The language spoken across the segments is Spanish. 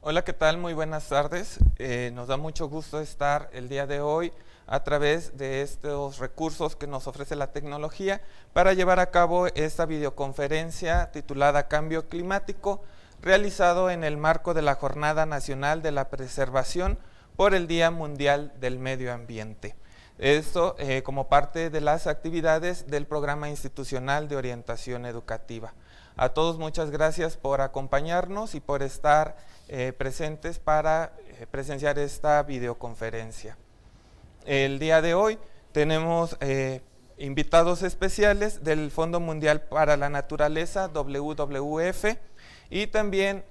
Hola, ¿qué tal? Muy buenas tardes. Nos da mucho gusto estar el día de hoy a través de estos recursos que nos ofrece la tecnología para llevar a cabo esta videoconferencia titulada Cambio Climático, realizado en el marco de la Jornada Nacional de la Preservación por el Día Mundial del Medio Ambiente. Esto como parte de las actividades del Programa Institucional de Orientación Educativa. A todos muchas gracias por acompañarnos y por estar presentes para presenciar esta videoconferencia. El día de hoy tenemos invitados especiales del Fondo Mundial para la Naturaleza, WWF, y también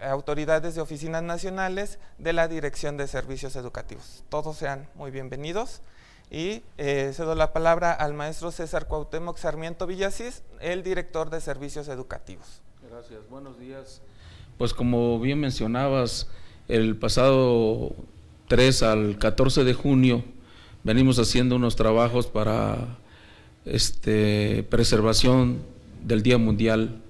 autoridades de oficinas nacionales de la Dirección de Servicios Educativos. Todos sean muy bienvenidos y cedo la palabra al maestro César Cuauhtémoc Sarmiento Villasís, el director de Servicios Educativos. Gracias, buenos días. Pues como bien mencionabas, el pasado 3 al 14 de junio venimos haciendo unos trabajos para preservación del Día Mundial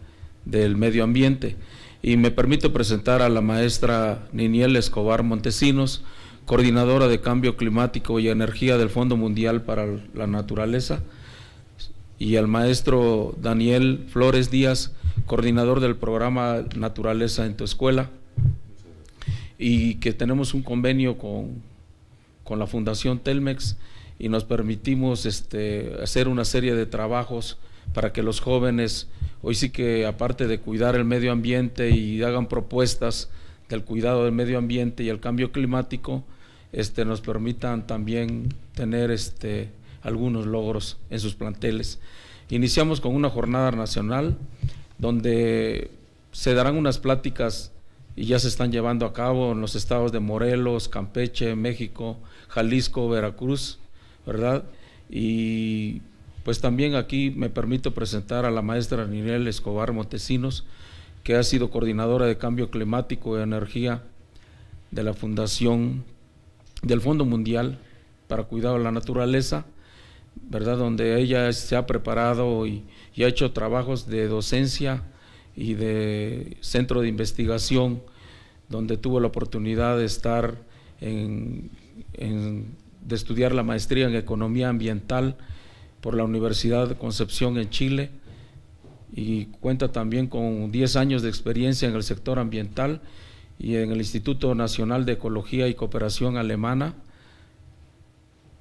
del Medio Ambiente, y me permito presentar a la maestra Niniel Escobar Montesinos, coordinadora de Cambio Climático y Energía del Fondo Mundial para la Naturaleza, y al maestro Daniel Flores Díaz, coordinador del programa Naturaleza en tu Escuela, y que tenemos un convenio con la Fundación Telmex y nos permitimos hacer una serie de trabajos para que los jóvenes, hoy sí que aparte de cuidar el medio ambiente y hagan propuestas del cuidado del medio ambiente y el cambio climático, nos permitan también tener algunos logros en sus planteles. Iniciamos con una jornada nacional donde se darán unas pláticas y ya se están llevando a cabo en los estados de Morelos, Campeche, México, Jalisco, Veracruz, ¿verdad? Y pues también aquí me permito presentar a la maestra Niniel Escobar Montesinos, que ha sido coordinadora de Cambio Climático y Energía de la Fundación del Fondo Mundial para Cuidado de la Naturaleza, ¿verdad? Donde ella se ha preparado y ha hecho trabajos de docencia y de centro de investigación, donde tuvo la oportunidad de estar de estudiar la maestría en Economía Ambiental por la Universidad de Concepción en Chile, y cuenta también con 10 años de experiencia en el sector ambiental y en el Instituto Nacional de Ecología y Cooperación Alemana.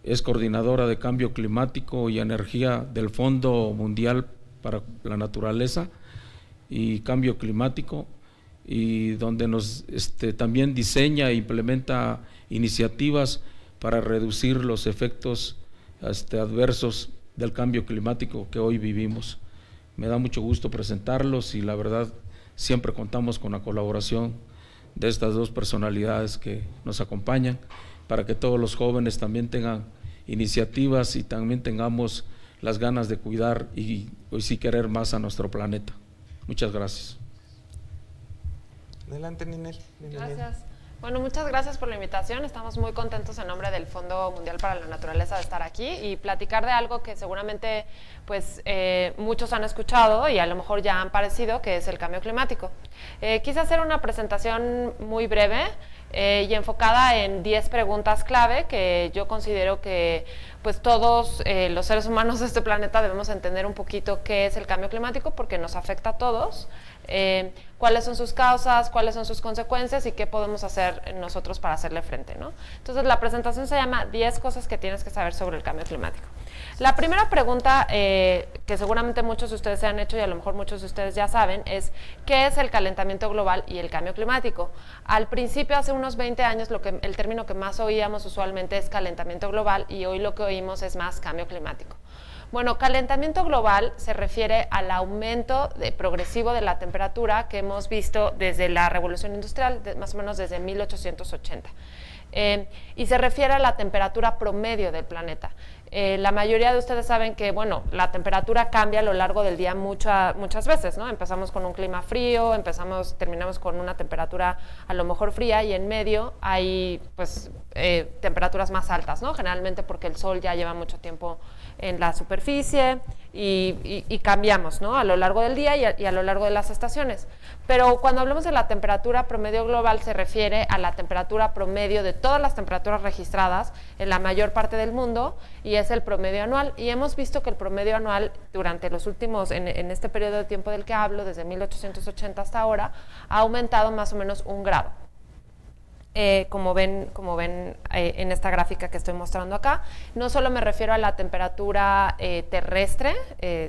Es coordinadora de Cambio Climático y Energía del Fondo Mundial para la Naturaleza y Cambio Climático, y donde nos también diseña e implementa iniciativas para reducir los efectos adversos del cambio climático que hoy vivimos. Me da mucho gusto presentarlos y la verdad siempre contamos con la colaboración de estas dos personalidades que nos acompañan para que todos los jóvenes también tengan iniciativas y también tengamos las ganas de cuidar y hoy sí querer más a nuestro planeta. Muchas gracias. Adelante, Ninel. Gracias. Bueno, muchas gracias por la invitación. Estamos muy contentos en nombre del Fondo Mundial para la Naturaleza de estar aquí y platicar de algo que seguramente pues, muchos han escuchado y a lo mejor ya han parecido, que es el cambio climático. Quise hacer una presentación muy breve y enfocada en 10 preguntas clave que yo considero que pues, todos los seres humanos de este planeta debemos entender un poquito qué es el cambio climático, porque nos afecta a todos. Cuáles son sus causas, cuáles son sus consecuencias y qué podemos hacer nosotros para hacerle frente, ¿no? Entonces la presentación se llama 10 cosas que tienes que saber sobre el cambio climático. La primera pregunta que seguramente muchos de ustedes se han hecho y a lo mejor muchos de ustedes ya saben es ¿qué es el calentamiento global y el cambio climático? Al principio, hace unos 20 años, el término que más oíamos usualmente es calentamiento global y hoy lo que oímos es más cambio climático. Bueno, calentamiento global se refiere al aumento progresivo de la temperatura que hemos visto desde la Revolución Industrial, más o menos desde 1880. Y se refiere a la temperatura promedio del planeta. La mayoría de ustedes saben que, bueno, la temperatura cambia a lo largo del día muchas veces, ¿no? Empezamos con un clima frío, terminamos con una temperatura a lo mejor fría y en medio hay, pues, temperaturas más altas, ¿no? Generalmente porque el sol ya lleva mucho tiempo en la superficie y cambiamos, ¿no? A lo largo del día y a lo largo de las estaciones. Pero cuando hablamos de la temperatura promedio global se refiere a la temperatura promedio de todas las temperaturas registradas en la mayor parte del mundo y es el promedio anual. Y hemos visto que el promedio anual durante los últimos, en este periodo de tiempo del que hablo, desde 1880 hasta ahora, ha aumentado más o menos 1 grado. Como ven en esta gráfica que estoy mostrando acá, no solo me refiero a la temperatura terrestre,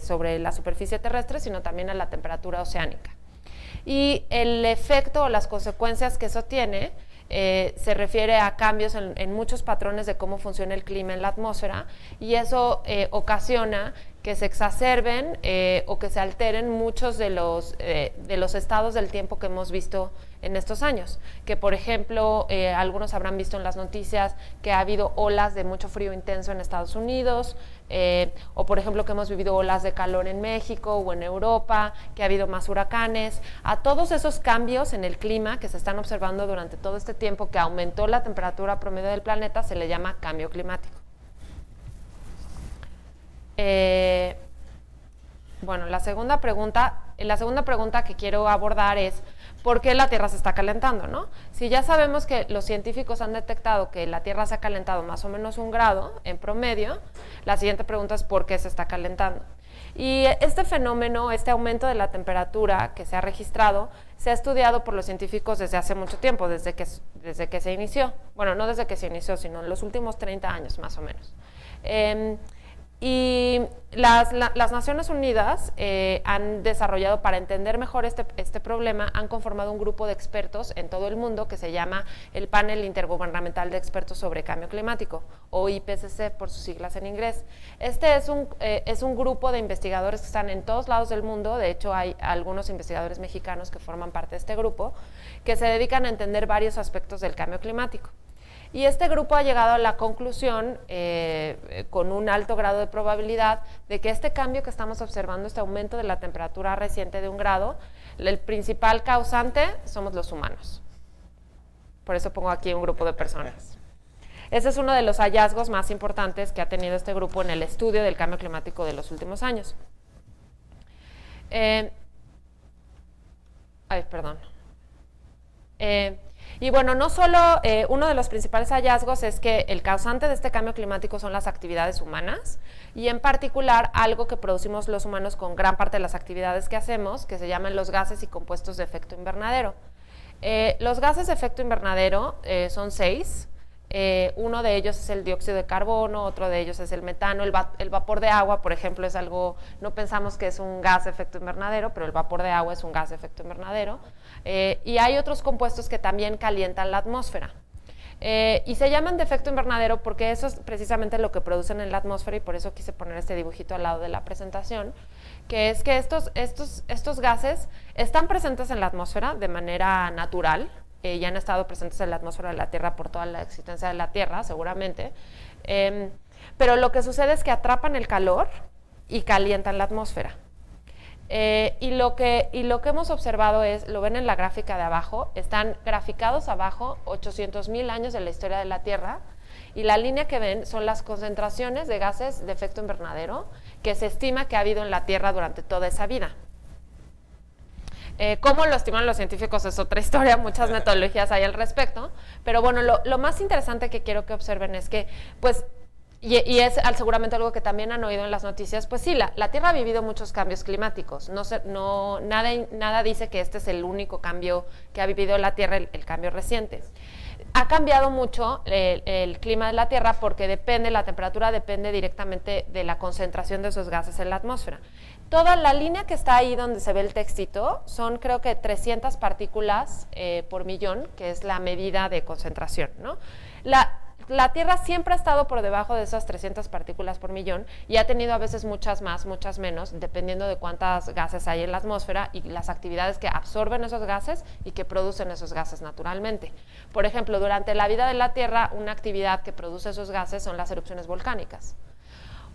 sobre la superficie terrestre, sino también a la temperatura oceánica. Y el efecto o las consecuencias que eso tiene se refiere a cambios en muchos patrones de cómo funciona el clima en la atmósfera y eso ocasiona que se exacerben o que se alteren muchos de los estados del tiempo que hemos visto en estos años, que por ejemplo algunos habrán visto en las noticias que ha habido olas de mucho frío intenso en Estados Unidos, o por ejemplo que hemos vivido olas de calor en México o en Europa, que ha habido más huracanes. A todos esos cambios en el clima que se están observando durante todo este tiempo que aumentó la temperatura promedio del planeta se le llama cambio climático. Bueno, la segunda pregunta que quiero abordar es ¿por qué la Tierra se está calentando, ¿no? Si ya sabemos que los científicos han detectado que la Tierra se ha calentado más o menos 1 grado en promedio, la siguiente pregunta es ¿por qué se está calentando? Y este fenómeno, este aumento de la temperatura que se ha registrado, se ha estudiado por los científicos desde hace mucho tiempo, desde que se inició. Bueno, no desde que se inició, sino en los últimos 30 años más o menos. Y las Naciones Unidas han desarrollado, para entender mejor este problema, han conformado un grupo de expertos en todo el mundo que se llama el Panel Intergubernamental de Expertos sobre Cambio Climático, o IPCC por sus siglas en inglés. Este es un grupo de investigadores que están en todos lados del mundo. De hecho hay algunos investigadores mexicanos que forman parte de este grupo, que se dedican a entender varios aspectos del cambio climático. Y este grupo ha llegado a la conclusión, con un alto grado de probabilidad, de que este cambio que estamos observando, este aumento de la temperatura reciente de 1 grado, el principal causante somos los humanos. Por eso pongo aquí un grupo de personas. Ese es uno de los hallazgos más importantes que ha tenido este grupo en el estudio del cambio climático de los últimos años. Y bueno, no solo uno de los principales hallazgos es que el causante de este cambio climático son las actividades humanas y en particular algo que producimos los humanos con gran parte de las actividades que hacemos, que se llaman los gases y compuestos de efecto invernadero. Los gases de efecto invernadero son 6. Uno de ellos es el dióxido de carbono, otro de ellos es el metano, el vapor de agua, por ejemplo, es algo, no pensamos que es un gas de efecto invernadero, pero el vapor de agua es un gas de efecto invernadero. Y hay otros compuestos que también calientan la atmósfera. Y se llaman de efecto invernadero porque eso es precisamente lo que producen en la atmósfera y por eso quise poner este dibujito al lado de la presentación, que es que estos gases están presentes en la atmósfera de manera natural. Ya han estado presentes en la atmósfera de la Tierra por toda la existencia de la Tierra, seguramente. Pero lo que sucede es que atrapan el calor y calientan la atmósfera. Y lo que hemos observado es, lo ven en la gráfica de abajo, están graficados abajo 800,000 años de la historia de la Tierra, y la línea que ven son las concentraciones de gases de efecto invernadero que se estima que ha habido en la Tierra durante toda esa vida. Cómo lo estiman los científicos es otra historia, muchas metodologías hay al respecto, pero bueno, lo más interesante que quiero que observen es que, pues, y es seguramente algo que también han oído en las noticias, pues sí, la Tierra ha vivido muchos cambios climáticos, nada dice que este es el único cambio que ha vivido la Tierra, el cambio reciente. Ha cambiado mucho el clima de la Tierra porque la temperatura depende directamente de la concentración de esos gases en la atmósfera. Toda la línea que está ahí donde se ve el textito son creo que 300 partículas por millón, que es la medida de concentración, ¿no? La Tierra siempre ha estado por debajo de esas 300 partículas por millón y ha tenido a veces muchas más, muchas menos, dependiendo de cuántas gases hay en la atmósfera y las actividades que absorben esos gases y que producen esos gases naturalmente. Por ejemplo, durante la vida de la Tierra, una actividad que produce esos gases son las erupciones volcánicas.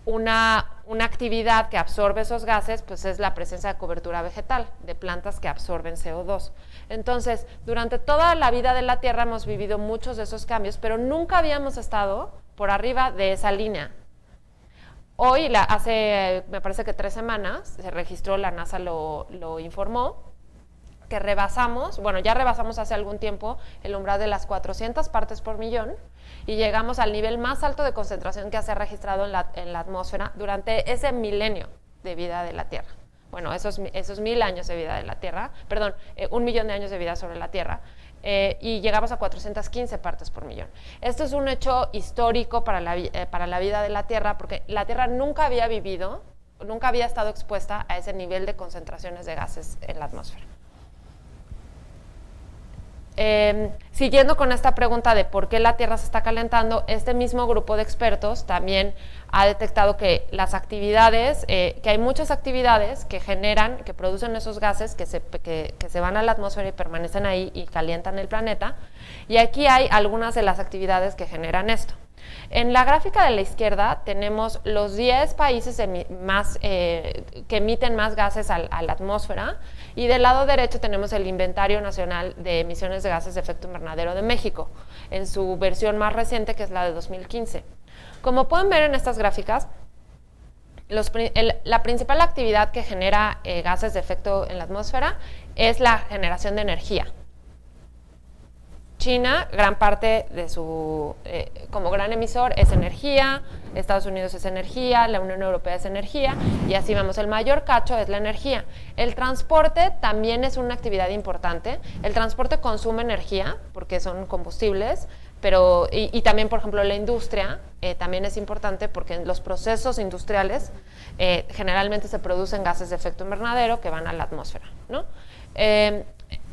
Una actividad que absorbe esos gases pues es la presencia de cobertura vegetal, de plantas que absorben CO2. Entonces, durante toda la vida de la Tierra hemos vivido muchos de esos cambios, pero nunca habíamos estado por arriba de esa línea. hoy, hace me parece que 3 semanas, se registró, la NASA lo informó, que rebasamos, bueno, ya rebasamos hace algún tiempo el umbral de las 400 partes por millón y llegamos al nivel más alto de concentración que se ha registrado en la atmósfera durante ese milenio de vida de la Tierra. Bueno, esos 1000 años de vida de la Tierra, perdón, 1 millón de años de vida sobre la Tierra, y llegamos a 415 partes por millón. Esto es un hecho histórico para la vida de la Tierra, porque la Tierra nunca había estado expuesta a ese nivel de concentraciones de gases en la atmósfera. Siguiendo con esta pregunta de por qué la Tierra se está calentando, este mismo grupo de expertos también ha detectado que las actividades, que hay muchas actividades que producen esos gases que se van a la atmósfera y permanecen ahí y calientan el planeta, y aquí hay algunas de las actividades que generan esto. En la gráfica de la izquierda tenemos los 10 países que emiten más gases a la atmósfera, y del lado derecho tenemos el Inventario Nacional de Emisiones de Gases de Efecto Invernadero de México, en su versión más reciente, que es la de 2015. Como pueden ver en estas gráficas, la principal actividad que genera gases de efecto en la atmósfera es la generación de energía. China, gran parte de como gran emisor es energía, Estados Unidos es energía, la Unión Europea es energía, y así vamos, el mayor cacho es la energía. El transporte también es una actividad importante. El transporte consume energía porque son combustibles, pero y también, por ejemplo, la industria también es importante porque en los procesos industriales generalmente se producen gases de efecto invernadero que van a la atmósfera, ¿no?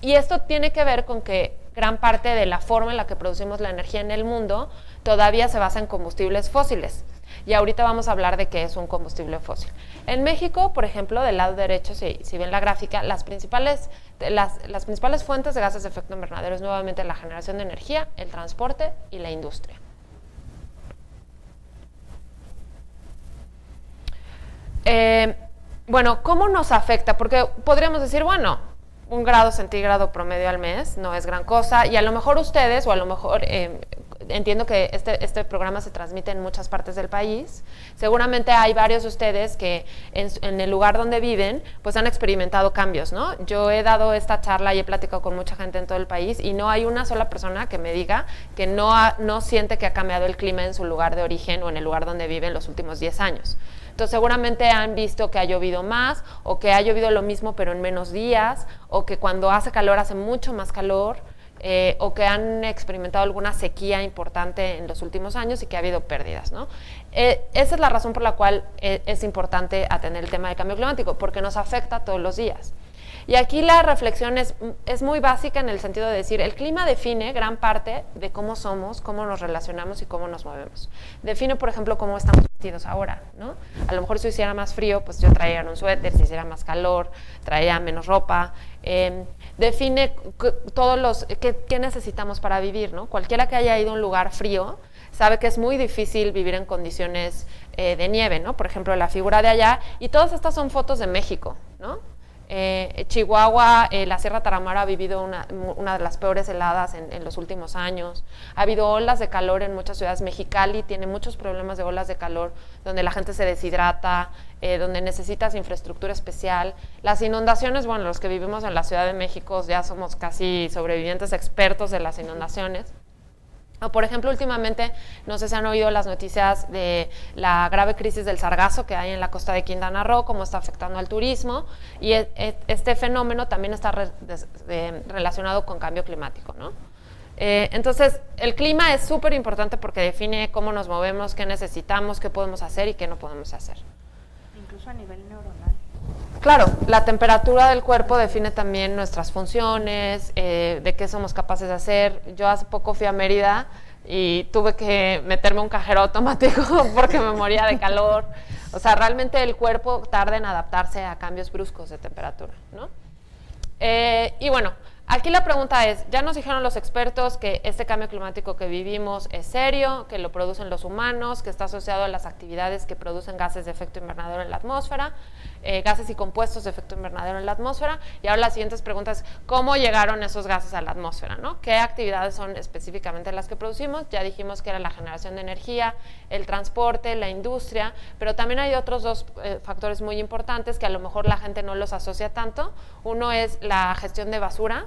Y esto tiene que ver con que gran parte de la forma en la que producimos la energía en el mundo todavía se basa en combustibles fósiles. Y ahorita vamos a hablar de qué es un combustible fósil. En México, por ejemplo, del lado derecho, si ven la gráfica, las principales fuentes de gases de efecto invernadero es nuevamente la generación de energía, el transporte y la industria. Bueno, ¿cómo nos afecta? Porque podríamos decir, bueno, 1 grado centígrado promedio al mes no es gran cosa, y a lo mejor ustedes, o a lo mejor entiendo que este programa se transmite en muchas partes del país, seguramente hay varios de ustedes que en el lugar donde viven pues han experimentado cambios, ¿no? Yo he dado esta charla y he platicado con mucha gente en todo el país y no hay una sola persona que me diga que no siente que ha cambiado el clima en su lugar de origen o en el lugar donde vive en los últimos 10 años. Entonces seguramente han visto que ha llovido más, o que ha llovido lo mismo pero en menos días, o que cuando hace calor hace mucho más calor, o que han experimentado alguna sequía importante en los últimos años y que ha habido pérdidas, ¿no? Esa es la razón por la cual es importante atender el tema del cambio climático, porque nos afecta todos los días. Y aquí la reflexión es muy básica en el sentido de decir, el clima define gran parte de cómo somos, cómo nos relacionamos y cómo nos movemos. Define, por ejemplo, cómo estamos vestidos ahora, ¿no? A lo mejor si hiciera más frío, pues yo traería un suéter, si hiciera más calor, traería menos ropa. Define qué necesitamos para vivir, ¿no? Cualquiera que haya ido a un lugar frío sabe que es muy difícil vivir en condiciones de nieve, ¿no? Por ejemplo, la figura de allá, y todas estas son fotos de México, ¿no? Chihuahua, la Sierra Tarahumara ha vivido una de las peores heladas en los últimos años. Ha habido olas de calor en muchas ciudades. Mexicali tiene muchos problemas de olas de calor, donde la gente se deshidrata, donde necesitas infraestructura especial. Las inundaciones, bueno, los que vivimos en la Ciudad de México ya somos casi sobrevivientes expertos de las inundaciones. O, por ejemplo, últimamente, no sé si han oído las noticias de la grave crisis del sargazo que hay en la costa de Quintana Roo, cómo está afectando al turismo, y este fenómeno también está relacionado con cambio climático, ¿no? Entonces, el clima es súper importante porque define cómo nos movemos, qué necesitamos, qué podemos hacer y qué no podemos hacer. Incluso a nivel neuronal. Claro, la temperatura del cuerpo define también nuestras funciones, de qué somos capaces de hacer. Yo hace poco fui a Mérida y tuve que meterme un cajero automático porque me moría de calor. O sea, realmente el cuerpo tarda en adaptarse a cambios bruscos de temperatura, ¿no? Y bueno, Aquí la pregunta es, ya nos dijeron los expertos que este cambio climático que vivimos es serio, que lo producen los humanos, que está asociado a las actividades que producen gases de efecto invernadero en la atmósfera, gases y compuestos de efecto invernadero en la atmósfera. Y ahora las siguientes preguntas, ¿cómo llegaron esos gases a la atmósfera, ¿no? ¿Qué actividades son específicamente las que producimos? Ya dijimos que era la generación de energía, el transporte, la industria, pero también hay otros dos factores muy importantes que a lo mejor la gente no los asocia tanto. Uno es la gestión de basura.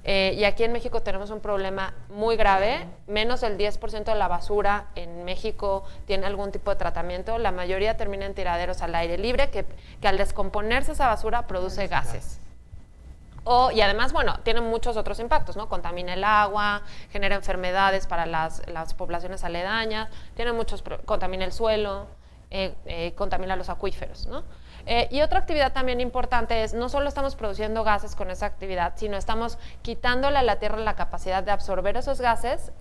Y aquí en México tenemos un problema muy grave, menos del 10% de la basura en México tiene algún tipo de tratamiento, la mayoría termina en tiraderos al aire libre, que al descomponerse esa basura produce gases. Y además, bueno, tiene muchos otros impactos, ¿no? Contamina el agua, genera enfermedades para las poblaciones aledañas, contamina el suelo, contamina los acuíferos, ¿no? Y otra actividad también importante es, no solo estamos produciendo gases con esa actividad, sino estamos quitándole a la Tierra la capacidad de absorber esos gases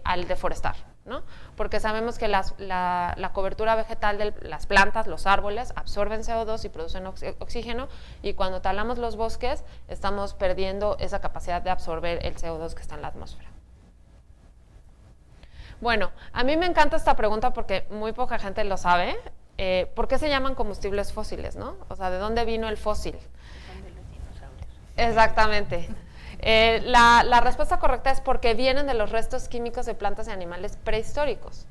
al deforestar, ¿no? Porque sabemos que la cobertura vegetal de las plantas, los árboles, absorben CO2 y producen oxígeno, y cuando talamos los bosques estamos perdiendo esa capacidad de absorber el CO2 que está en la atmósfera. Bueno, a mí me encanta esta pregunta porque muy poca gente lo sabe. ¿Por qué se llaman combustibles fósiles, no? O sea, ¿de dónde vino el fósil? Son de los dinosaurios. Exactamente. La respuesta correcta es porque vienen de los restos químicos de plantas y animales prehistóricos.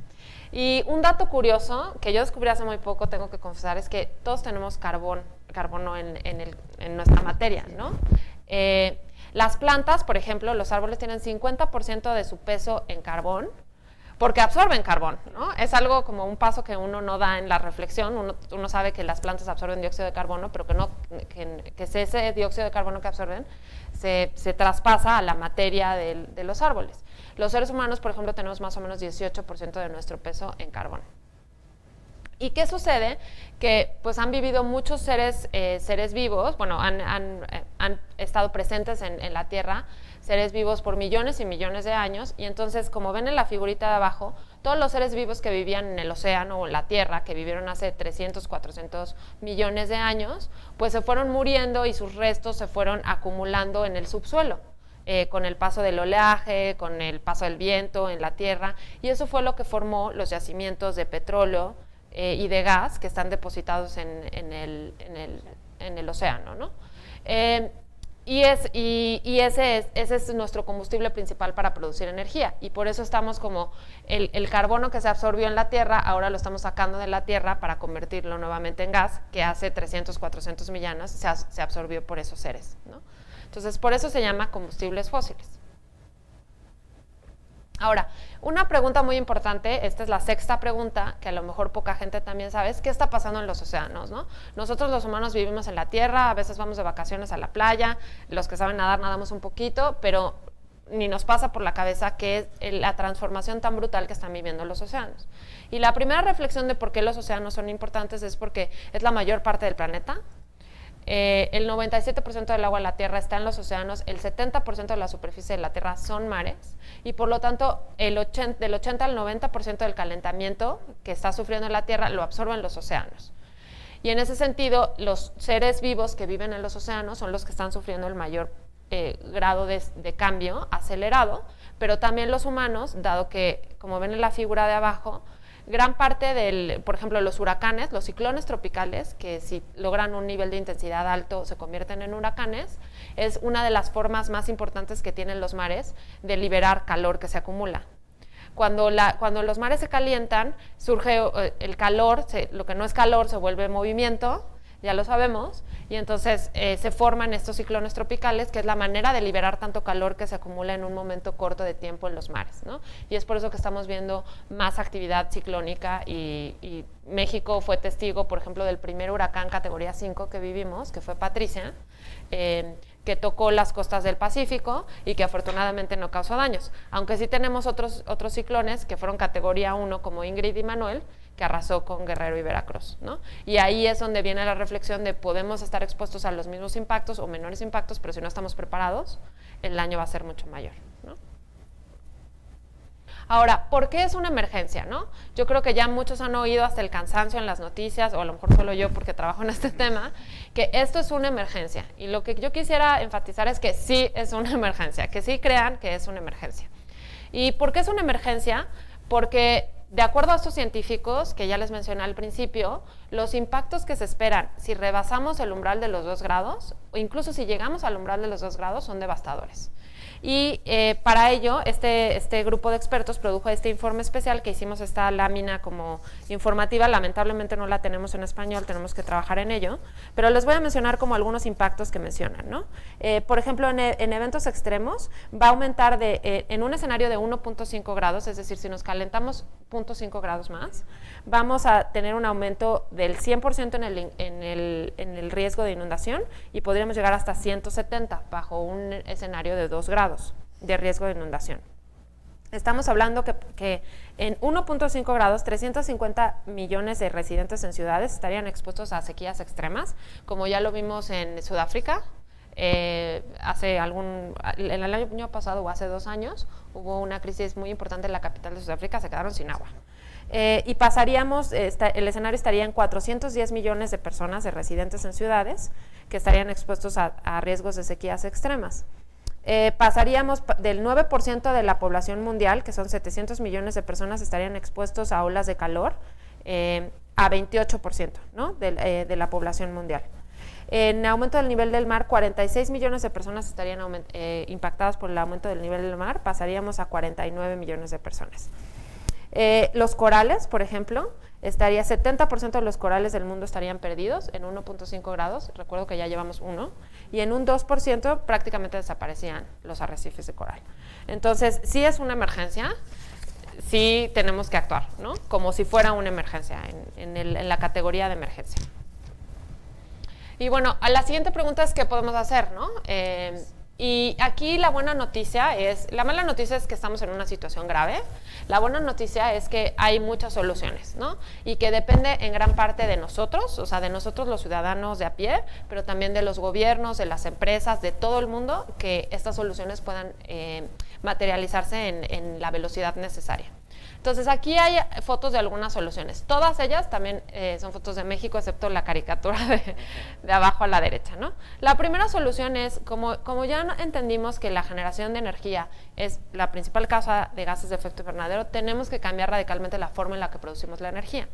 Y un dato curioso que yo descubrí hace muy poco, tengo que confesar, es que todos tenemos carbono en nuestra materia, ¿no? Las plantas, por ejemplo, los árboles tienen 50% de su peso en carbón, porque absorben carbón, ¿no? Es algo como un paso que uno no da en la reflexión. Uno sabe que las plantas absorben dióxido de carbono, pero que ese dióxido de carbono que absorben se traspasa a la materia de los árboles. Los seres humanos, por ejemplo, tenemos más o menos 18% de nuestro peso en carbón. ¿Y qué sucede? Que pues han vivido muchos seres vivos, bueno, han estado presentes en la Tierra, seres vivos por millones y millones de años, y entonces, como ven en la figurita de abajo, todos los seres vivos que vivían en el océano o en la Tierra, que vivieron hace 300, 400 millones de años, pues se fueron muriendo y sus restos se fueron acumulando en el subsuelo, con el paso del oleaje, con el paso del viento en la Tierra, y eso fue lo que formó los yacimientos de petróleo y de gas que están depositados en el océano, ¿no? Y ese es nuestro combustible principal para producir energía, y por eso estamos como el carbono que se absorbió en la Tierra, ahora lo estamos sacando de la Tierra para convertirlo nuevamente en gas, que hace 300, 400 millones se absorbió por esos seres, ¿no? Entonces, por eso se llama combustibles fósiles. Ahora, una pregunta muy importante, esta es la sexta pregunta, que a lo mejor poca gente también sabe, es ¿qué está pasando en los océanos, no? Nosotros los humanos vivimos en la Tierra, a veces vamos de vacaciones a la playa, los que saben nadar nadamos un poquito, pero ni nos pasa por la cabeza que es la transformación tan brutal que están viviendo los océanos. Y la primera reflexión de por qué los océanos son importantes es porque es la mayor parte del planeta. El 97% del agua de la Tierra está en los océanos, el 70% de la superficie de la Tierra son mares, y por lo tanto del 80 al 90% del calentamiento que está sufriendo la Tierra lo absorben los océanos. Y en ese sentido, los seres vivos que viven en los océanos son los que están sufriendo el mayor grado de cambio acelerado, pero también los humanos, dado que, como ven en la figura de abajo, gran parte por ejemplo, los huracanes, los ciclones tropicales, que si logran un nivel de intensidad alto se convierten en huracanes, es una de las formas más importantes que tienen los mares de liberar calor que se acumula. Cuando los mares se calientan, surge el calor, lo que no es calor se vuelve movimiento, ya lo sabemos, y entonces se forman estos ciclones tropicales, que es la manera de liberar tanto calor que se acumula en un momento corto de tiempo en los mares, ¿no? Y es por eso que estamos viendo más actividad ciclónica, y México fue testigo, por ejemplo, del primer huracán categoría 5 que vivimos, que fue Patricia, que tocó las costas del Pacífico y que afortunadamente no causó daños, aunque sí tenemos otros ciclones que fueron categoría 1 como Ingrid y Manuel, que arrasó con Guerrero y Veracruz, ¿no? Y ahí es donde viene la reflexión de podemos estar expuestos a los mismos impactos o menores impactos, pero si no estamos preparados, el daño va a ser mucho mayor, ¿no? Ahora, ¿por qué es una emergencia, no? Yo creo que ya muchos han oído hasta el cansancio en las noticias, o a lo mejor solo yo porque trabajo en este tema, que esto es una emergencia. Y lo que yo quisiera enfatizar es que sí es una emergencia, que sí crean que es una emergencia. ¿Y por qué es una emergencia? Porque de acuerdo a estos científicos, que ya les mencioné al principio, los impactos que se esperan si rebasamos el umbral de los 2 grados, o incluso si llegamos al umbral de los 2 grados, son devastadores. Y para ello, este grupo de expertos produjo este informe especial, que hicimos esta lámina como informativa. Lamentablemente no la tenemos en español, tenemos que trabajar en ello, pero les voy a mencionar como algunos impactos que mencionan, ¿no? Por ejemplo, en eventos extremos va a aumentar en un escenario de 1.5 grados, es decir, si nos calentamos 0.5 grados más, vamos a tener un aumento del 100% en el riesgo de inundación, y podríamos llegar hasta 170 bajo un escenario de 2 grados de riesgo de inundación. Estamos hablando que en 1.5 grados, 350 millones de residentes en ciudades estarían expuestos a sequías extremas, como ya lo vimos en Sudáfrica. El año pasado o hace 2 años hubo una crisis muy importante en la capital de Sudáfrica, se quedaron sin agua. Y pasaríamos, el escenario estaría en 410 millones de personas, de residentes en ciudades, que estarían expuestos a riesgos de sequías extremas. Pasaríamos del 9% de la población mundial, que son 700 millones de personas, estarían expuestos a olas de calor, a 28%, ¿no? de la población mundial. En aumento del nivel del mar, 46 millones de personas estarían impactadas por el aumento del nivel del mar, pasaríamos a 49 millones de personas. Los corales, por ejemplo, 70% de los corales del mundo estarían perdidos en 1.5 grados, recuerdo que ya llevamos 1, y en un 2% prácticamente desaparecían los arrecifes de coral. Entonces, sí es una emergencia, sí tenemos que actuar, ¿no? Como si fuera una emergencia, en la categoría de emergencia. Y bueno, a la siguiente pregunta es ¿qué podemos hacer, no? Y aquí la mala noticia es que estamos en una situación grave. La buena noticia es que hay muchas soluciones, ¿no? Y que depende en gran parte de nosotros, o sea, de nosotros los ciudadanos de a pie, pero también de los gobiernos, de las empresas, de todo el mundo, que estas soluciones puedan materializarse en la velocidad necesaria. Entonces, aquí hay fotos de algunas soluciones. Todas ellas también son fotos de México, excepto la caricatura de abajo a la derecha, ¿no? La primera solución es, como ya entendimos que la generación de energía es la principal causa de gases de efecto invernadero, tenemos que cambiar radicalmente la forma en la que producimos la energía.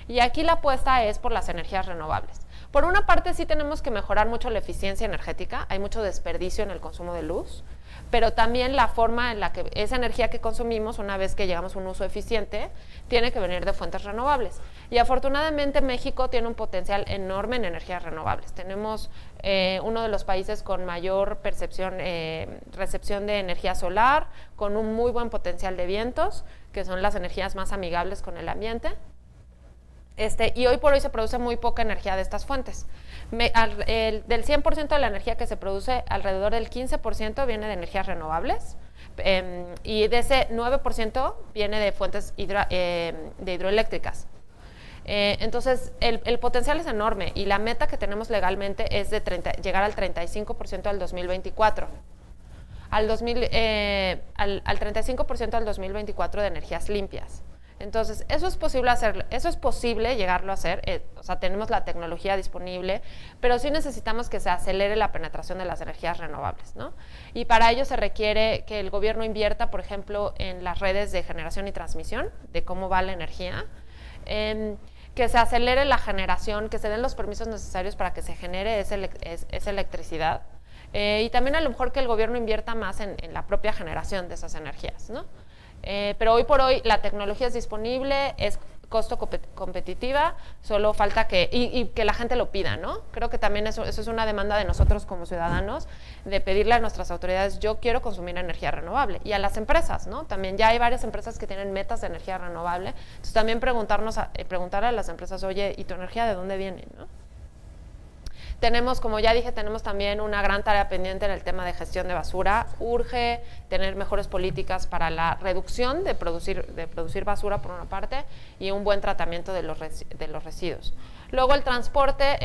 Y aquí la apuesta es por las energías renovables. Por una parte, sí tenemos que mejorar mucho la eficiencia energética, hay mucho desperdicio en el consumo de luz, pero también la forma en la que esa energía que consumimos, una vez que llegamos a un uso eficiente, tiene que venir de fuentes renovables. Y afortunadamente México tiene un potencial enorme en energías renovables. Tenemos uno de los países con mayor recepción de energía solar, con un muy buen potencial de vientos, que son las energías más amigables con el ambiente. Y hoy por hoy se produce muy poca energía de estas fuentes. Del 100% de la energía que se produce, alrededor del 15% viene de energías renovables, y de ese 9% viene de fuentes hidroeléctricas. Entonces, el potencial es enorme, y la meta que tenemos legalmente es de llegar al 35% al 2024. Al 35% al 2024 de energías limpias. Entonces, eso es posible llegarlo a hacer, o sea, tenemos la tecnología disponible, pero sí necesitamos que se acelere la penetración de las energías renovables, ¿no? Y para ello se requiere que el gobierno invierta, por ejemplo, en las redes de generación y transmisión, de cómo va la energía, que se acelere la generación, que se den los permisos necesarios para que se genere esa electricidad, y también a lo mejor que el gobierno invierta más en la propia generación de esas energías, ¿no? Pero hoy por hoy la tecnología es disponible, es costo competitiva, solo falta que la gente lo pida, ¿no? Creo que también eso es una demanda de nosotros como ciudadanos, de pedirle a nuestras autoridades, yo quiero consumir energía renovable, y a las empresas, ¿no? También ya hay varias empresas que tienen metas de energía renovable, entonces también preguntarle a las empresas, oye, ¿y tu energía de dónde viene, no? Tenemos, como ya dije, tenemos también una gran tarea pendiente en el tema de gestión de basura. Urge tener mejores políticas para la reducción de producir basura, por una parte, y un buen tratamiento de los residuos. Luego, el transporte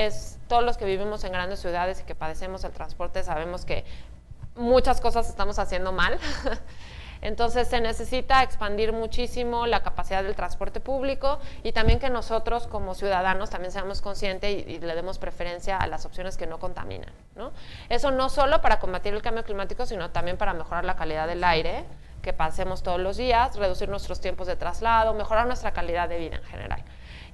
todos los que vivimos en grandes ciudades y que padecemos el transporte sabemos que muchas cosas estamos haciendo mal. Entonces se necesita expandir muchísimo la capacidad del transporte público y también que nosotros como ciudadanos también seamos conscientes y le demos preferencia a las opciones que no contaminan, ¿no? Eso no solo para combatir el cambio climático, sino también para mejorar la calidad del aire que pasemos todos los días, reducir nuestros tiempos de traslado, mejorar nuestra calidad de vida en general.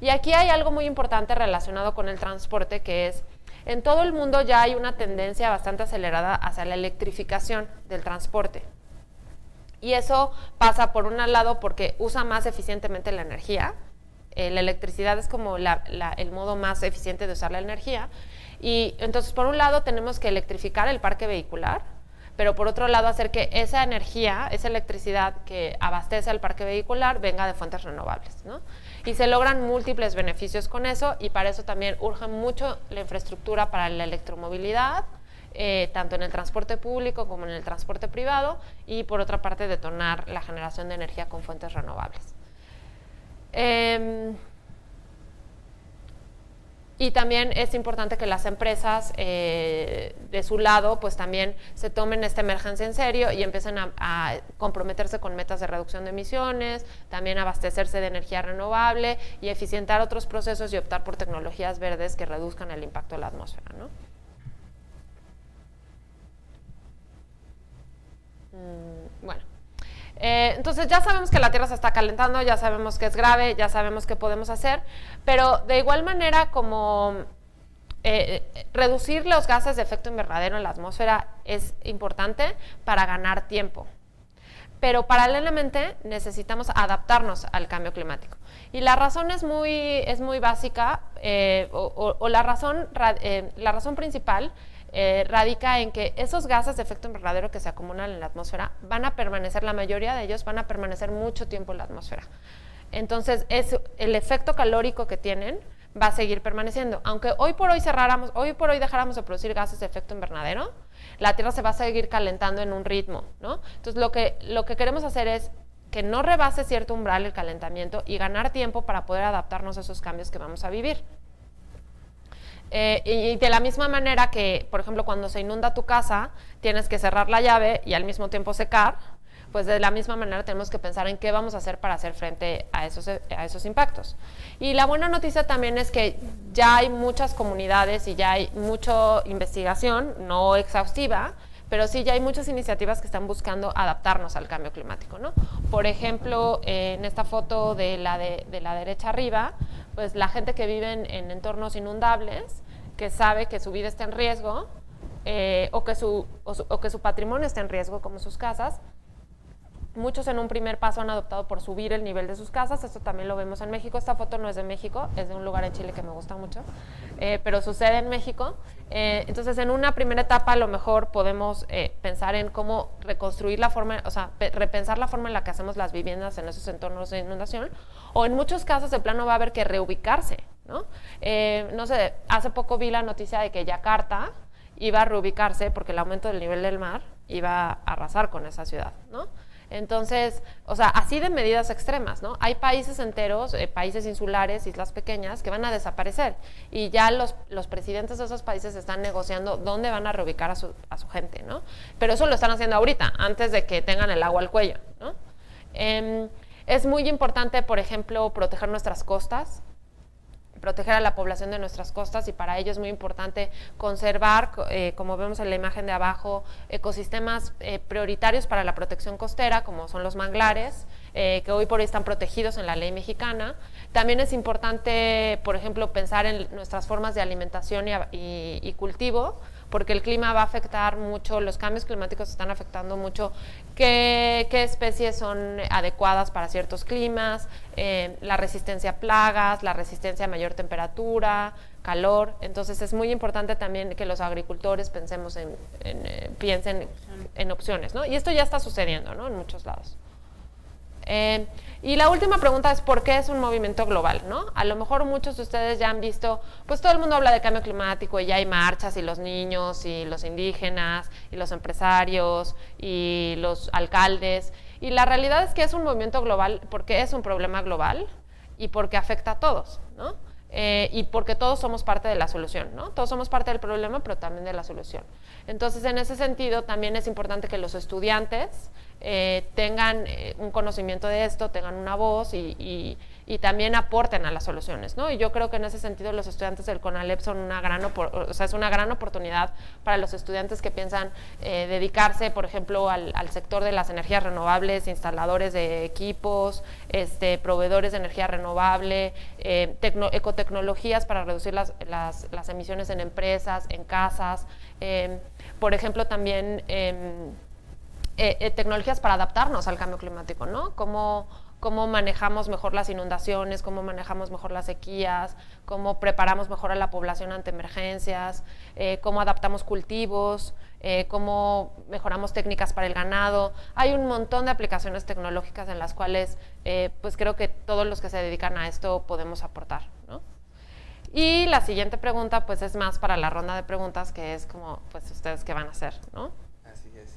Y aquí hay algo muy importante relacionado con el transporte, que es, en todo el mundo ya hay una tendencia bastante acelerada hacia la electrificación del transporte. Y eso pasa por un lado porque usa más eficientemente la energía. La electricidad es como el modo más eficiente de usar la energía. Y entonces, por un lado, tenemos que electrificar el parque vehicular, pero por otro lado, hacer que esa energía, esa electricidad que abastece al parque vehicular venga de fuentes renovables, ¿no? Y se logran múltiples beneficios con eso, y para eso también urge mucho la infraestructura para la electromovilidad, tanto en el transporte público como en el transporte privado, y por otra parte detonar la generación de energía con fuentes renovables. Y también es importante que las empresas de su lado pues también se tomen esta emergencia en serio y empiecen a comprometerse con metas de reducción de emisiones, también abastecerse de energía renovable y eficientar otros procesos y optar por tecnologías verdes que reduzcan el impacto de la atmósfera, ¿no? Bueno, entonces ya sabemos que la Tierra se está calentando, ya sabemos que es grave, ya sabemos qué podemos hacer, pero de igual manera como reducir los gases de efecto invernadero en la atmósfera es importante para ganar tiempo. Pero paralelamente necesitamos adaptarnos al cambio climático. Y la razón es muy básica, la razón principal radica en que esos gases de efecto invernadero que se acumulan en la atmósfera van a permanecer, la mayoría de ellos van a permanecer mucho tiempo en la atmósfera. Entonces, el efecto calórico que tienen va a seguir permaneciendo. Aunque hoy por hoy dejáramos de producir gases de efecto invernadero, la Tierra se va a seguir calentando en un ritmo, ¿no? Entonces, lo que queremos hacer es que no rebase cierto umbral el calentamiento y ganar tiempo para poder adaptarnos a esos cambios que vamos a vivir. Y de la misma manera que, por ejemplo, cuando se inunda tu casa, tienes que cerrar la llave y al mismo tiempo secar, pues de la misma manera tenemos que pensar en qué vamos a hacer para hacer frente a esos impactos. Y la buena noticia también es que ya hay muchas comunidades y ya hay mucha investigación, no exhaustiva, pero sí ya hay muchas iniciativas que están buscando adaptarnos al cambio climático, ¿no? Por ejemplo, en esta foto de la derecha arriba, pues la gente que vive en entornos inundables, que sabe que su vida está en riesgo, o que su patrimonio está en riesgo, como sus casas. Muchos en un primer paso han adoptado por subir el nivel de sus casas. Esto también lo vemos en México. Esta foto no es de México, es de un lugar en Chile que me gusta mucho, pero sucede en México. Entonces, en una primera etapa, a lo mejor podemos pensar en cómo reconstruir la forma, o sea, repensar la forma en la que hacemos las viviendas en esos entornos de inundación, o en muchos casos de plano va a haber que reubicarse, ¿no? No sé, hace poco vi la noticia de que Yakarta iba a reubicarse porque el aumento del nivel del mar iba a arrasar con esa ciudad, ¿no? Entonces, o sea, así de medidas extremas, ¿no? Hay países enteros, países insulares, islas pequeñas, que van a desaparecer y ya los presidentes de esos países están negociando dónde van a reubicar a su gente, ¿no? Pero eso lo están haciendo ahorita, antes de que tengan el agua al cuello, ¿no? Es muy importante, por ejemplo, proteger nuestras costas, proteger a la población de nuestras costas, y para ello es muy importante conservar, como vemos en la imagen de abajo, ecosistemas prioritarios para la protección costera, como son los manglares, que hoy por hoy están protegidos en la ley mexicana. También es importante, por ejemplo, pensar en nuestras formas de alimentación y cultivo, porque el clima va a afectar mucho, los cambios climáticos están afectando mucho qué especies son adecuadas para ciertos climas, la resistencia a plagas, la resistencia a mayor temperatura, calor. Entonces es muy importante también que los agricultores piensen en opciones, ¿no? Y esto ya está sucediendo, ¿no? En muchos lados. Y la última pregunta es ¿por qué es un movimiento global, ¿no? A lo mejor muchos de ustedes ya han visto, pues todo el mundo habla de cambio climático y ya hay marchas, y los niños y los indígenas y los empresarios y los alcaldes, y la realidad es que es un movimiento global porque es un problema global y porque afecta a todos, ¿no? Y porque todos somos parte de la solución, ¿no? Todos somos parte del problema, pero también de la solución. Entonces, en ese sentido, también es importante que los estudiantes tengan un conocimiento de esto, tengan una voz y también aporten a las soluciones, ¿no? Y yo creo que en ese sentido los estudiantes del CONALEP son es una gran oportunidad para los estudiantes que piensan dedicarse, por ejemplo, al sector de las energías renovables, instaladores de equipos, proveedores de energía renovable, ecotecnologías para reducir las emisiones en empresas, en casas, por ejemplo, también tecnologías para adaptarnos al cambio climático, ¿no? Cómo manejamos mejor las inundaciones, cómo manejamos mejor las sequías, cómo preparamos mejor a la población ante emergencias, cómo adaptamos cultivos, cómo mejoramos técnicas para el ganado. Hay un montón de aplicaciones tecnológicas en las cuales pues creo que todos los que se dedican a esto podemos aportar, ¿no? Y la siguiente pregunta pues es más para la ronda de preguntas, que es como, pues ustedes qué van a hacer, ¿no? Así es.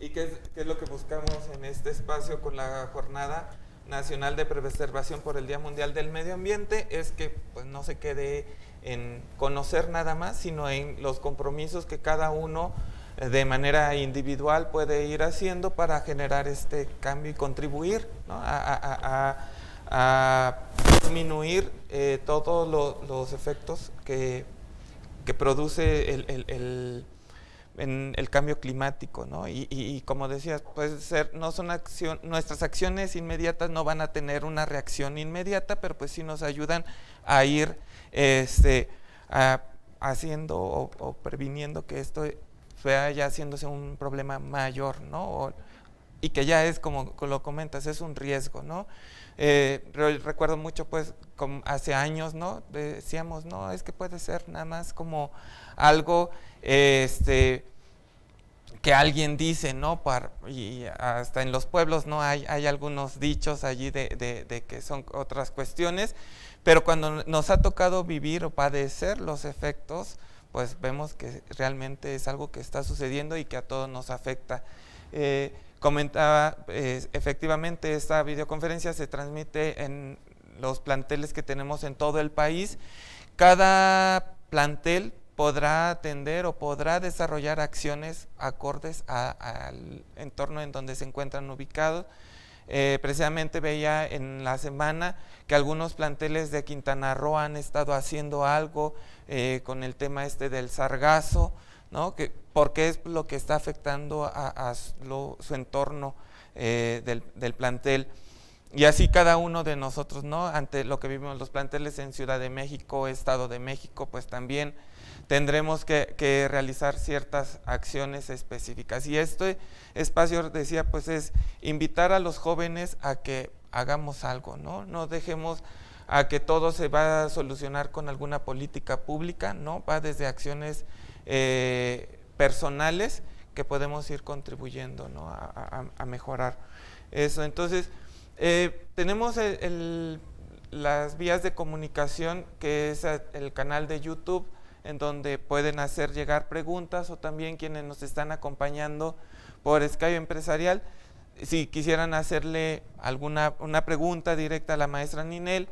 ¿Y qué es lo que buscamos en este espacio con la Jornada Nacional de Preservación por el Día Mundial del Medio Ambiente? Es que pues no se quede en conocer nada más, sino en los compromisos que cada uno de manera individual puede ir haciendo para generar este cambio y contribuir, ¿no? a disminuir todos los efectos que produce el cambio climático, ¿no? Y como decías, puede ser, nuestras acciones inmediatas no van a tener una reacción inmediata, pero pues sí nos ayudan a ir haciendo o previniendo que esto vaya haciéndose un problema mayor, ¿no? Y que ya es, como lo comentas, es un riesgo, ¿no? Recuerdo mucho, pues, como hace años, ¿no? Decíamos, no, es que puede ser nada más como algo que alguien dice, ¿no? Y hasta en los pueblos, ¿no? Hay algunos dichos allí de que son otras cuestiones, pero cuando nos ha tocado vivir o padecer los efectos, pues vemos que realmente es algo que está sucediendo y que a todos nos afecta. Comentaba, efectivamente esta videoconferencia se transmite en los planteles que tenemos en todo el país. Cada plantel podrá atender o podrá desarrollar acciones acordes al entorno en donde se encuentran ubicados. Precisamente veía en la semana que algunos planteles de Quintana Roo han estado haciendo algo con el tema del sargazo, ¿no? Porque es lo que está afectando a su entorno del plantel. Y así cada uno de nosotros, ¿no? Ante lo que vivimos los planteles en Ciudad de México, Estado de México, pues también tendremos que realizar ciertas acciones específicas. Y este espacio, decía, pues es invitar a los jóvenes a que hagamos algo, ¿no? No dejemos a que todo se va a solucionar con alguna política pública, ¿no? Va desde acciones personales que podemos ir contribuyendo, ¿no? a mejorar eso. Entonces, tenemos las vías de comunicación, que es el canal de YouTube, en donde pueden hacer llegar preguntas, o también quienes nos están acompañando por Skype Empresarial, si quisieran hacerle una pregunta directa a la maestra Ninel,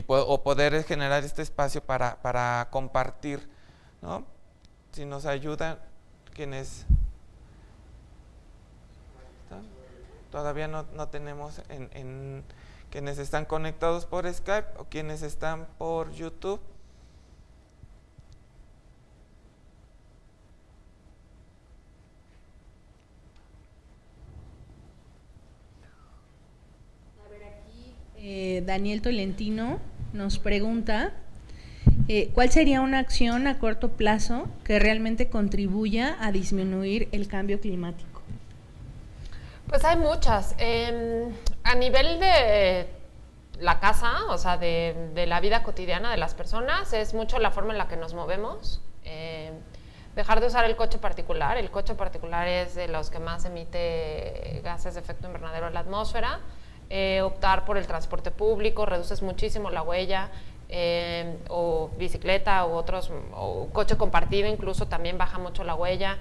o poder generar este espacio para compartir, ¿no? Si nos ayudan quienes todavía no tenemos quienes están conectados por Skype o quienes están por YouTube. A ver, aquí Daniel Tolentino nos pregunta ¿cuál sería una acción a corto plazo que realmente contribuya a disminuir el cambio climático? Pues hay muchas. A nivel de la casa, o sea, de la vida cotidiana de las personas, es mucho la forma en la que nos movemos. Dejar de usar el coche particular. El coche particular es de los que más emite gases de efecto invernadero en la atmósfera. Optar por el transporte público, reduces muchísimo la huella. O bicicleta o coche compartido incluso también baja mucho la huella.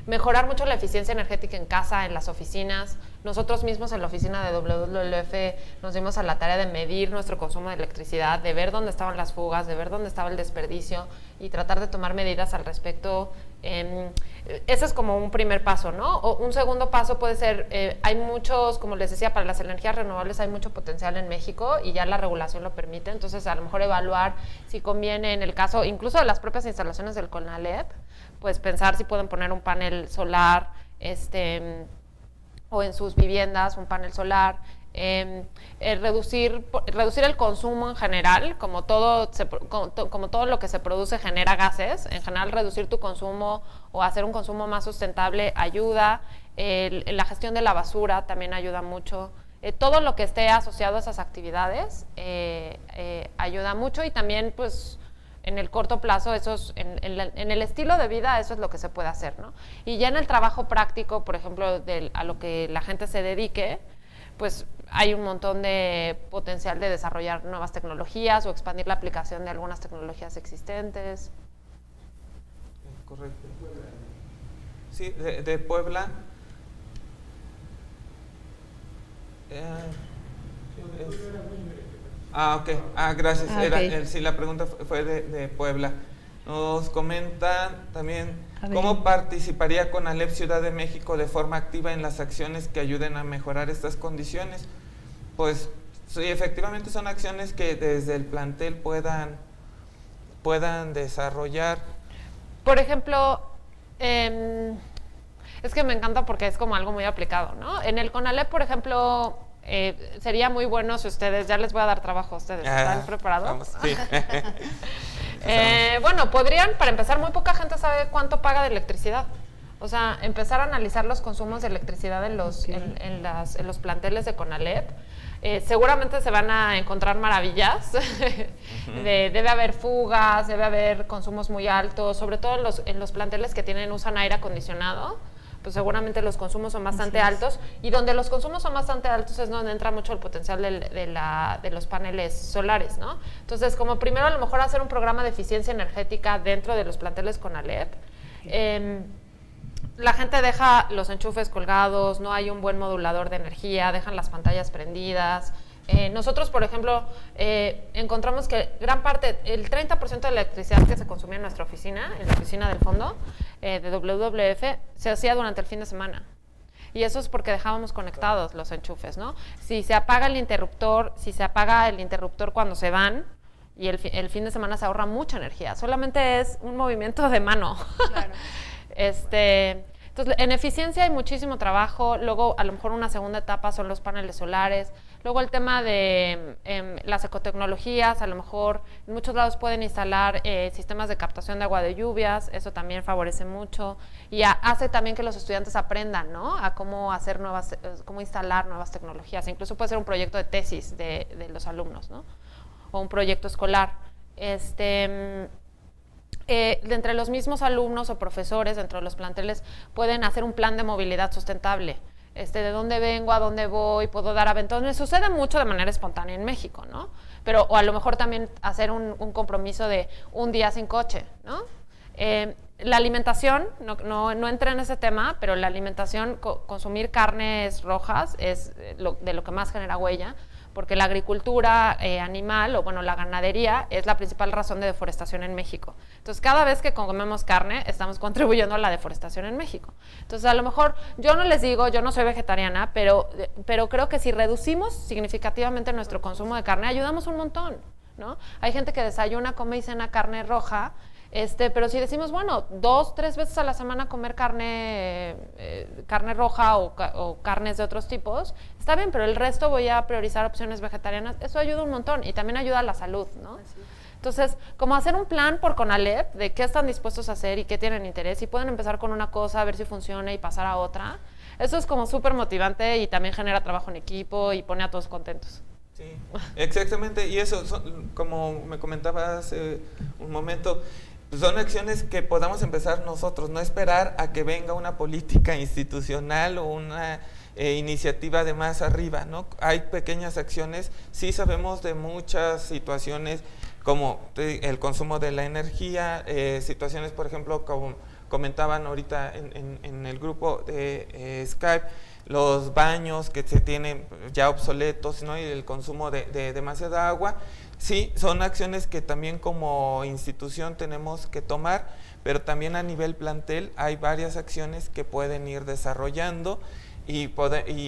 Mejorar mucho la eficiencia energética en casa, en las oficinas, Nosotros mismos en la oficina de WWF nos dimos a la tarea de medir nuestro consumo de electricidad, de ver dónde estaban las fugas, de ver dónde estaba el desperdicio y tratar de tomar medidas al respecto. Ese es como un primer paso, ¿no? O un segundo paso puede ser, hay muchos, como les decía, para las energías renovables hay mucho potencial en México y ya la regulación lo permite, entonces a lo mejor evaluar si conviene en el caso, incluso de las propias instalaciones del CONALEP, pues pensar si pueden poner un panel solar, o en sus viviendas un panel solar, reducir el consumo en general, como todo lo que se produce genera gases, en general reducir tu consumo o hacer un consumo más sustentable ayuda, la gestión de la basura también ayuda mucho, todo lo que esté asociado a esas actividades ayuda mucho y también pues en el corto plazo, en el estilo de vida, eso es lo que se puede hacer, ¿no? Y ya en el trabajo práctico, por ejemplo, a lo que la gente se dedique, pues hay un montón de potencial de desarrollar nuevas tecnologías o expandir la aplicación de algunas tecnologías existentes. Correcto. Sí, de Puebla. Ok. Gracias. Okay. Sí, la pregunta fue de Puebla. Nos comentan también cómo participaría CONALEP Ciudad de México de forma activa en las acciones que ayuden a mejorar estas condiciones. Pues sí, efectivamente son acciones que desde el plantel puedan desarrollar. Por ejemplo, es que me encanta porque es como algo muy aplicado, ¿no? En el CONALEP, por ejemplo, sería muy bueno si ustedes, ya les voy a dar trabajo a ustedes, ¿están preparados? Vamos, sí. Bueno, podrían, para empezar, muy poca gente sabe cuánto paga de electricidad. O sea, empezar a analizar los consumos de electricidad en los planteles de CONALEP. Seguramente se van a encontrar maravillas. Debe haber fugas, debe haber consumos muy altos, sobre todo en los planteles que usan aire acondicionado. Pues seguramente los consumos son bastante altos, y donde los consumos son bastante altos es donde entra mucho el potencial de los paneles solares, ¿no? Entonces, como primero a lo mejor hacer un programa de eficiencia energética dentro de los planteles CONALEP. La gente deja los enchufes colgados, no hay un buen modulador de energía, dejan las pantallas prendidas. Nosotros, por ejemplo, encontramos que gran parte, el 30% de la electricidad que se consumía en nuestra oficina, en la oficina del fondo de WWF, se hacía durante el fin de semana. Y eso es porque dejábamos conectados los enchufes, ¿no? Si se apaga el interruptor cuando se van, y el fin de semana se ahorra mucha energía. Solamente es un movimiento de mano. Claro. Entonces, en eficiencia hay muchísimo trabajo. Luego, a lo mejor una segunda etapa son los paneles solares. Luego el tema de las ecotecnologías, a lo mejor en muchos lados pueden instalar sistemas de captación de agua de lluvias, eso también favorece mucho y hace también que los estudiantes aprendan, ¿no? A cómo hacer cómo instalar nuevas tecnologías. Incluso puede ser un proyecto de tesis de los alumnos, ¿no? O un proyecto escolar. Entre los mismos alumnos o profesores, dentro de los planteles, pueden hacer un plan de movilidad sustentable. De dónde vengo, a dónde voy, puedo dar aventones. Sucede mucho de manera espontánea en México, ¿no? Pero, o a lo mejor también hacer un compromiso de un día sin coche, ¿no? La alimentación, no entré en ese tema, pero la alimentación, consumir carnes rojas es de lo que más genera huella, porque la agricultura animal, o bueno, la ganadería, es la principal razón de deforestación en México. Entonces, cada vez que comemos carne, estamos contribuyendo a la deforestación en México. Entonces, a lo mejor, yo no les digo, yo no soy vegetariana, pero creo que si reducimos significativamente nuestro consumo de carne, ayudamos un montón, ¿no? Hay gente que desayuna, come y cena carne roja, pero si decimos, bueno, 2-3 veces a la semana comer carne roja o carnes de otros tipos, está bien, pero el resto voy a priorizar opciones vegetarianas, eso ayuda un montón y también ayuda a la salud, ¿no? Entonces, como hacer un plan por CONALEP de qué están dispuestos a hacer y qué tienen interés, y pueden empezar con una cosa, a ver si funciona y pasar a otra, eso es como súper motivante y también genera trabajo en equipo y pone a todos contentos. Sí, exactamente, y eso, como me comentaba hace un momento, son acciones que podamos empezar nosotros, no esperar a que venga una política institucional o una iniciativa de más arriba, ¿no? Hay pequeñas acciones, sí sabemos de muchas situaciones como el consumo de la energía, situaciones, por ejemplo, como comentaban ahorita en el grupo de Skype, los baños que se tienen ya obsoletos, ¿no? Y el consumo de demasiada agua. Sí, son acciones que también como institución tenemos que tomar, pero también a nivel plantel hay varias acciones que pueden ir desarrollando y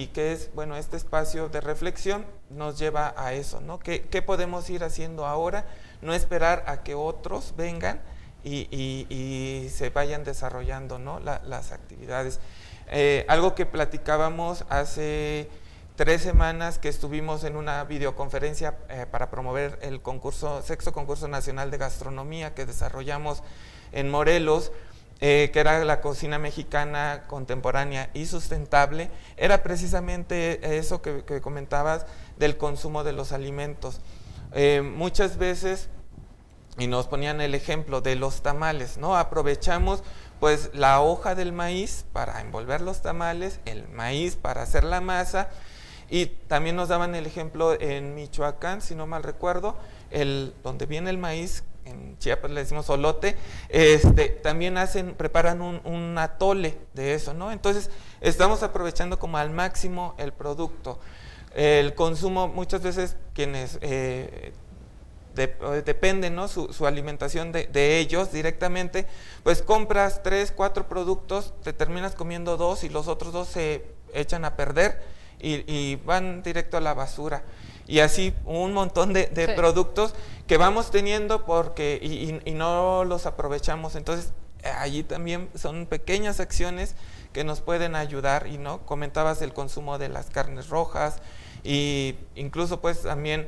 que es, bueno, este espacio de reflexión nos lleva a eso, ¿no? ¿Qué podemos ir haciendo ahora? No esperar a que otros vengan y se vayan desarrollando, ¿no? Las actividades. Algo que platicábamos hace 3 semanas que estuvimos en una videoconferencia para promover el sexto concurso nacional de gastronomía que desarrollamos en Morelos, que era la cocina mexicana contemporánea y sustentable, era precisamente eso que comentabas del consumo de los alimentos. Muchas veces, y nos ponían el ejemplo de los tamales, ¿no? Aprovechamos pues la hoja del maíz para envolver los tamales, el maíz para hacer la masa, y también nos daban el ejemplo en Michoacán, si no mal recuerdo, donde viene el maíz, en Chiapas le decimos olote, también preparan un atole de eso, ¿no? Entonces estamos aprovechando como al máximo el producto. El consumo, muchas veces quienes dependen, ¿no? su alimentación de ellos directamente, pues compras 3, 4 productos, te terminas comiendo 2 y los otros 2 se echan a perder y van directo a la basura. Y así un montón de sí, productos que vamos teniendo y no los aprovechamos. Entonces allí también son pequeñas acciones que nos pueden ayudar. Y no comentabas el consumo de las carnes rojas y incluso pues también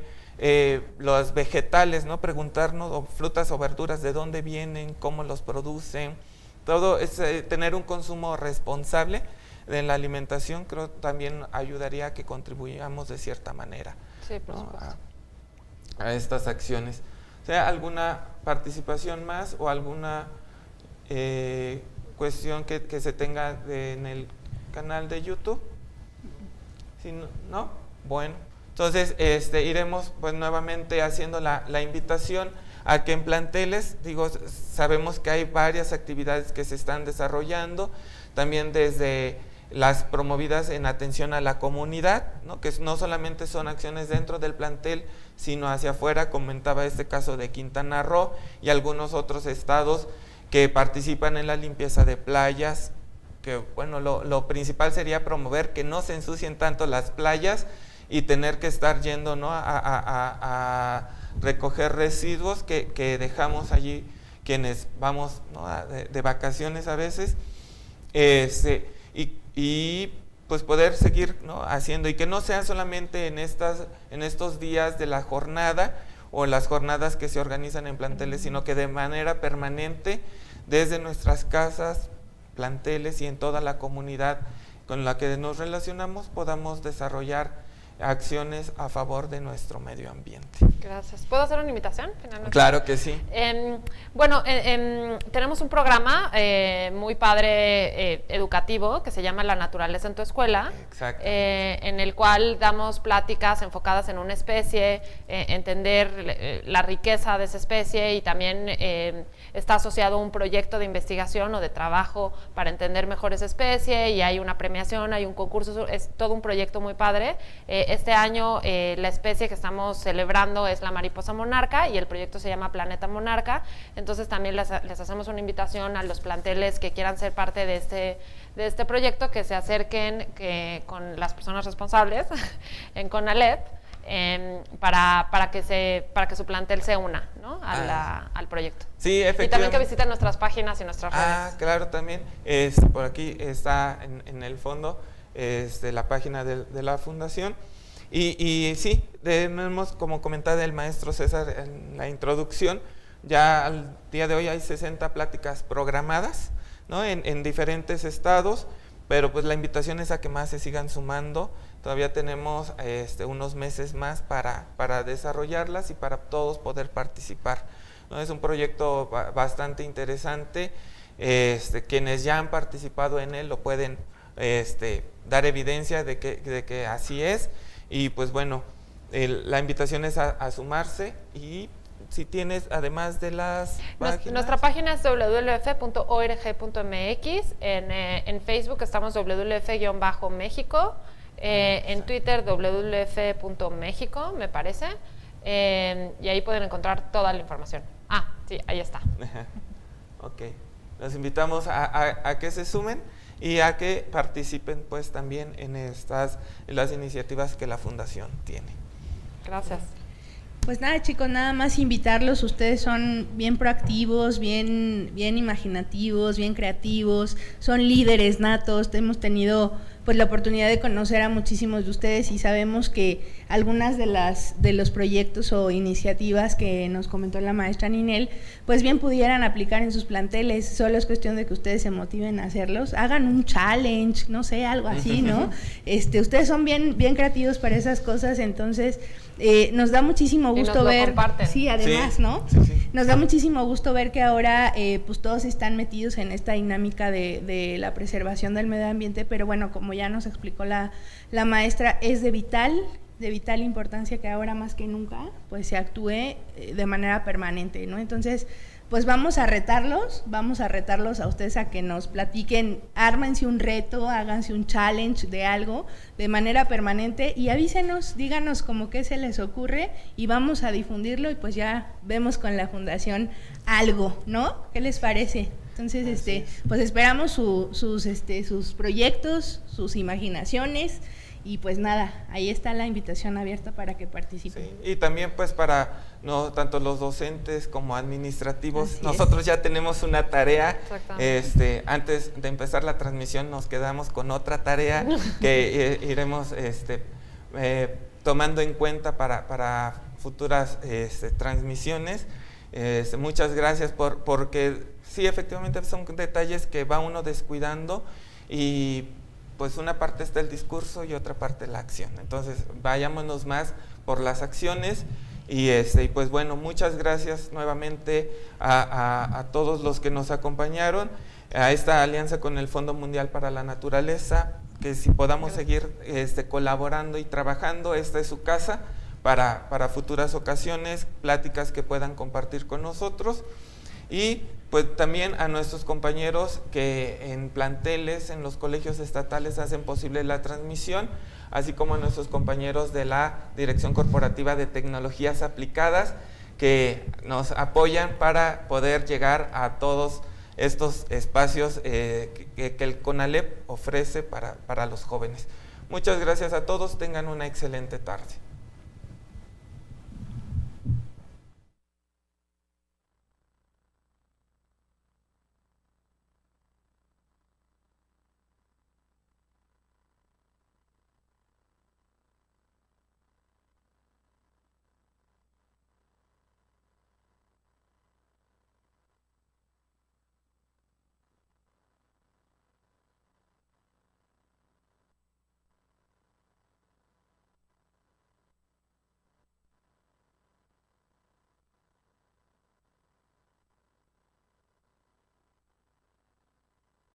los vegetales, ¿no? Preguntarnos, o frutas o verduras, de dónde vienen, cómo los producen. Todo es tener un consumo responsable de la alimentación, creo también ayudaría a que contribuyamos de cierta manera, sí, por ¿no? supuesto, a estas acciones. O sea, ¿alguna participación más o alguna cuestión que se tenga en el canal de YouTube? Si no, bueno, entonces iremos pues nuevamente haciendo la invitación a que en planteles, sabemos que hay varias actividades que se están desarrollando, también desde las promovidas en atención a la comunidad, ¿no? Que no solamente son acciones dentro del plantel, sino hacia afuera. Comentaba este caso de Quintana Roo y algunos otros estados que participan en la limpieza de playas, que bueno, lo principal sería promover que no se ensucien tanto las playas y tener que estar yendo, ¿no? a recoger residuos que dejamos allí quienes vamos, ¿no? de vacaciones a veces, y pues poder seguir, ¿no? haciendo, y que no sea solamente en estos días de la jornada o las jornadas que se organizan en planteles, sino que de manera permanente desde nuestras casas, planteles y en toda la comunidad con la que nos relacionamos podamos desarrollar acciones a favor de nuestro medio ambiente. Gracias. ¿Puedo hacer una invitación? Finalmente. Claro que sí. Bueno, tenemos un programa muy padre educativo que se llama La Naturaleza en tu Escuela. Exacto. En el cual damos pláticas enfocadas en una especie, entender la riqueza de esa especie, y también está asociado a un proyecto de investigación o de trabajo para entender mejor esa especie, y hay una premiación, hay un concurso, es todo un proyecto muy padre. Este año la especie que estamos celebrando es la mariposa monarca y el proyecto se llama Planeta Monarca. Entonces también les hacemos una invitación a los planteles que quieran ser parte de este proyecto, que se acerquen con las personas responsables en CONALEP, para que su plantel se una, ¿no? al proyecto. Sí, efectivamente. Y también que visiten nuestras páginas y nuestras redes. Claro, también. Por aquí está en el fondo la página de la fundación. Y sí, tenemos, como comentaba el maestro César en la introducción, ya al día de hoy hay 60 pláticas programadas, ¿no? en diferentes estados, pero pues la invitación es a que más se sigan sumando. Todavía tenemos unos meses más para desarrollarlas y para todos poder participar, ¿no? Es un proyecto bastante interesante. Quienes ya han participado en él lo pueden dar evidencia de que así es. Y pues bueno, la invitación es a sumarse y si tienes, además de las páginas. Nuestra página es wwf.org.mx, en Facebook estamos wwf-méxico, en Twitter wwf.méxico, me parece, y ahí pueden encontrar toda la información. Ah, sí, ahí está. Ok, los invitamos a que se sumen y a que participen pues también en las iniciativas que la Fundación tiene. Gracias. Pues nada, chicos, nada más invitarlos. Ustedes son bien proactivos, bien imaginativos, bien creativos, son líderes natos. Hemos tenido pues la oportunidad de conocer a muchísimos de ustedes y sabemos que algunas de los proyectos o iniciativas que nos comentó la maestra Ninel, pues bien pudieran aplicar en sus planteles. Solo es cuestión de que ustedes se motiven a hacerlos, hagan un challenge, no sé, algo así, ¿no? Ustedes son bien creativos para esas cosas, entonces nos da muchísimo gusto ver. Comparten. Sí, además, sí, ¿no? Sí, sí. Nos da muchísimo gusto ver que ahora pues todos están metidos en esta dinámica de la preservación del medio ambiente, pero bueno, como ya nos explicó la maestra, es de vital importancia que ahora más que nunca pues se actúe de manera permanente, ¿no? Entonces, pues vamos a retarlos a ustedes a que nos platiquen, ármense un reto, háganse un challenge de algo de manera permanente y avísenos, díganos como qué se les ocurre y vamos a difundirlo y pues ya vemos con la Fundación algo, ¿no? ¿Qué les parece? Entonces, pues esperamos sus proyectos, sus imaginaciones. Y pues nada, ahí está la invitación abierta para que participen. Sí, y también pues para tanto los docentes como administrativos, Así nosotros ya tenemos una tarea. Antes de empezar la transmisión nos quedamos con otra tarea que iremos tomando en cuenta para futuras transmisiones. Muchas gracias porque sí, efectivamente son detalles que va uno descuidando y pues una parte está el discurso y otra parte la acción. Entonces, vayámonos más por las acciones y pues bueno, muchas gracias nuevamente a todos los que nos acompañaron, a esta alianza con el Fondo Mundial para la Naturaleza, que si podamos seguir colaborando y trabajando, esta es su casa para futuras ocasiones, pláticas que puedan compartir con nosotros. Y pues también a nuestros compañeros que en planteles, en los colegios estatales hacen posible la transmisión, así como a nuestros compañeros de la Dirección Corporativa de Tecnologías Aplicadas que nos apoyan para poder llegar a todos estos espacios que el CONALEP ofrece para los jóvenes. Muchas gracias a todos, tengan una excelente tarde.